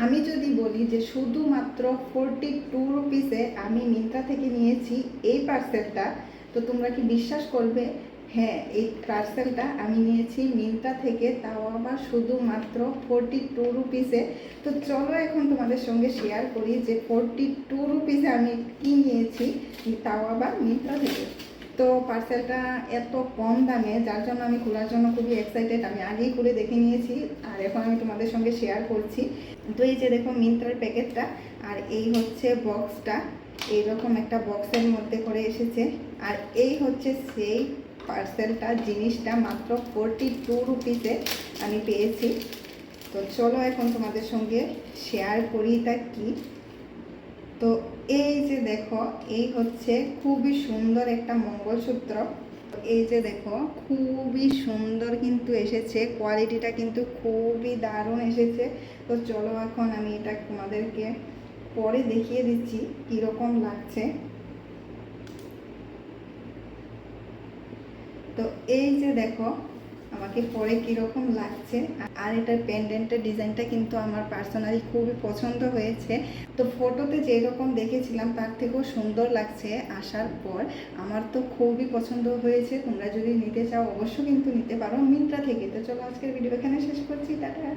আমি যদি বলি যে শুধুমাত্র 42 রুপিসে আমি মিন্ত্রা থেকে নিয়েছি এই পার্সেলটা, তো তোমরা কি বিশ্বাস করবে? হ্যাঁ, এই পার্সেলটা আমি নিয়েছি মিন্ত্রা থেকে, তাও আবার শুধুমাত্র 42 রুপিসে। তো চলো এখন তোমাদের সঙ্গে শেয়ার করি যে 42 রুপিসে আমি কি নিয়েছি, তাও আবার মিন্ত্রা থেকে। তো পার্সেলটা এত কম দামে, যার জন্য আমি খোলার জন্য খুবই এক্সাইটেড। আমি আগেই খুলে দেখে নিয়েছি আর এখন আমি তোমাদের সঙ্গে শেয়ার করছি। তো এই যে দেখো মিন্ত্রার প্যাকেটটা, আর এই হচ্ছে বক্সটা। এইরকম একটা বক্সের মধ্যে করে এসেছে, আর এই হচ্ছে সেই পার্সেলটা। জিনিসটা মাত্র 42 রুপিসে আমি পেয়েছি। তো চলো এখন তোমাদের সঙ্গে শেয়ার করি এটা কি। তো এই যে দেখো, এই হচ্ছে খুবই সুন্দর একটা মঙ্গলসূত্র। এই যে দেখো খুবই সুন্দর কিন্তু এসেছে, কোয়ালিটিটা কিন্তু খুবই দারুণ এসেছে। তো চলো এখন আমি এটা তোমাদেরকে পরে দেখিয়ে দিচ্ছি কীরকম লাগছে। তো এই যে দেখো আমাকে পরে কীরকম লাগছে। আর এটার পেন্ডেন্টের ডিজাইনটা কিন্তু আমার পার্সোনালি খুবই পছন্দ হয়েছে। তো ফটোতে যেরকম দেখেছিলাম তার থেকেও সুন্দর লাগছে আসার পর। আমার তো খুবই পছন্দ হয়েছে। তোমরা যদি নিতে চাও অবশ্যই কিন্তু নিতে পারো মিন্ত্রা থেকে। তো চলো আজকের ভিডিও এখানে শেষ করছি, টাটা।